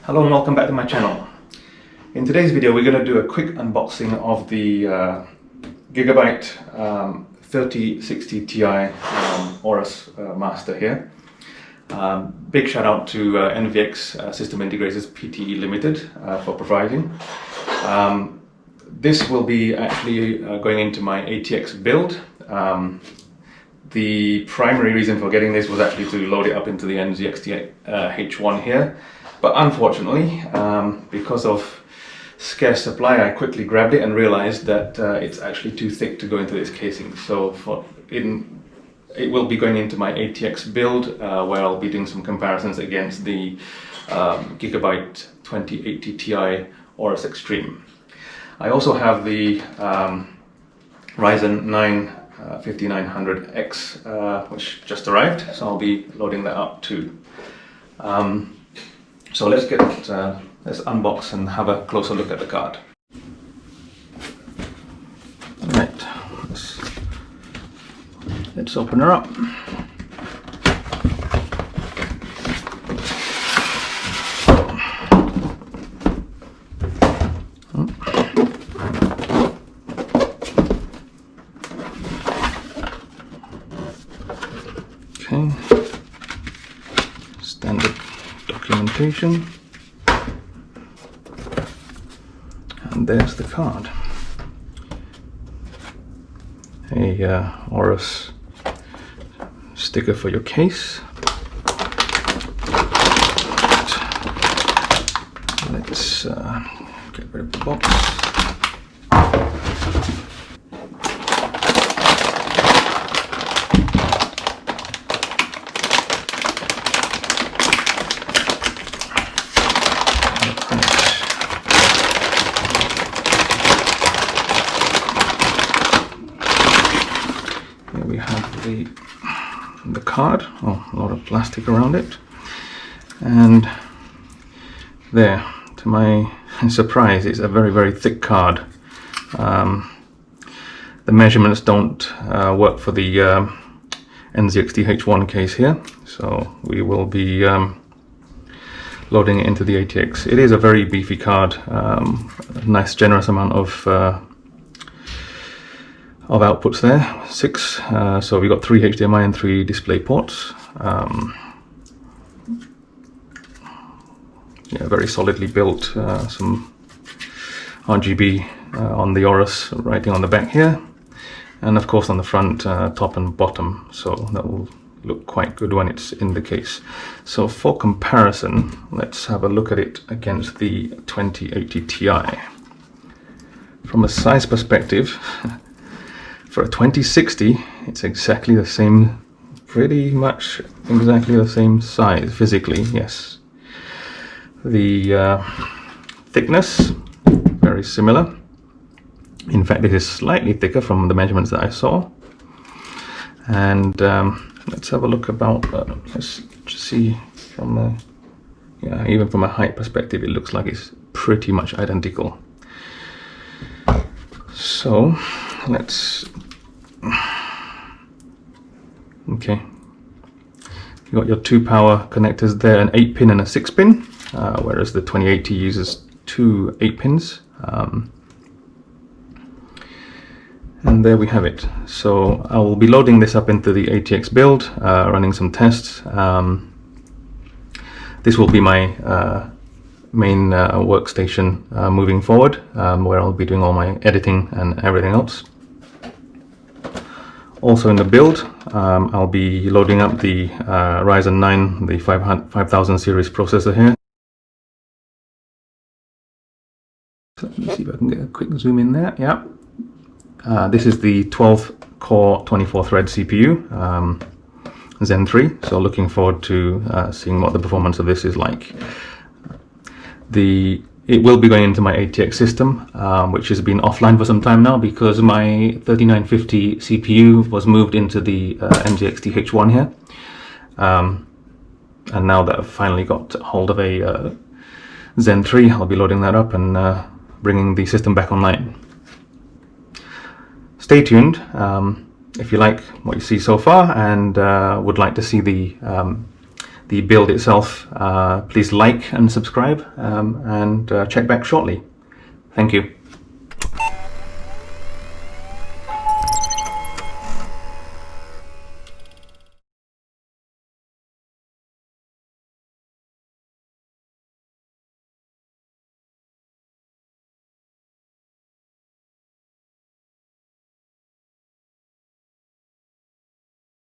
Hello and welcome back to my channel. In today's video we're going to do a quick unboxing of the Gigabyte 3060 Ti Aorus Master here. Big shout out to NVX System Integrators PTE Limited for providing. This will be actually going into my RTX build. The primary reason for getting this was actually to load it up into the NZXT H1 here. But unfortunately, because of scarce supply, I quickly grabbed it and realized that it's actually too thick to go into this casing. So it will be going into my RTX build, where I'll be doing some comparisons against the Gigabyte 2080 Ti Aorus Xtreme. I also have the Ryzen 9 5900X, which just arrived, so I'll be loading that up too. So let's unbox and have a closer look at the card. Right, let's open her up. Okay, standard documentation, and there's the card. A Aorus sticker for your case. Let's get rid of the box. We have the card. Oh, a lot of plastic around it, and there, to my surprise, it's a very thick card. The measurements don't work for the NZXT H1 case here, so we will be loading it into the RTX. It is a very beefy card, a nice generous amount of outputs there, 6. So we got 3 HDMI and 3 display ports. Yeah, very solidly built. Some RGB on the Aorus writing on the back here, and of course on the front, top and bottom. So that will look quite good when it's in the case. So for comparison, let's have a look at it against the 2080 Ti. From a size perspective, for a 2060, it's exactly the same, pretty much exactly the same size physically, yes. The thickness, very similar. In fact, it is slightly thicker from the measurements that I saw. And let's have a look about, let's just see from the, yeah, even from a height perspective, it looks like it's pretty much identical. So let's, okay, you got your 2 power connectors there, an 8-pin and a 6-pin, whereas the 2080 uses 2 8-pins. And there we have it. So I will be loading this up into the RTX build, running some tests. This will be my main workstation moving forward, where I'll be doing all my editing and everything else. Also in the build, I'll be loading up the Ryzen 9, the 5000 series processor here. Let me see if I can get a quick zoom in there. Yeah, this is the 12 core 24 thread CPU, Zen 3. So looking forward to seeing what the performance of this is like. It will be going into my RTX system, which has been offline for some time now because my 3950 CPU was moved into the NZXT H1 here. And now that I've finally got hold of a Zen 3, I'll be loading that up and bringing the system back online. Stay tuned if you like what you see so far and would like to see the the build itself, please like and subscribe, and check back shortly. Thank you.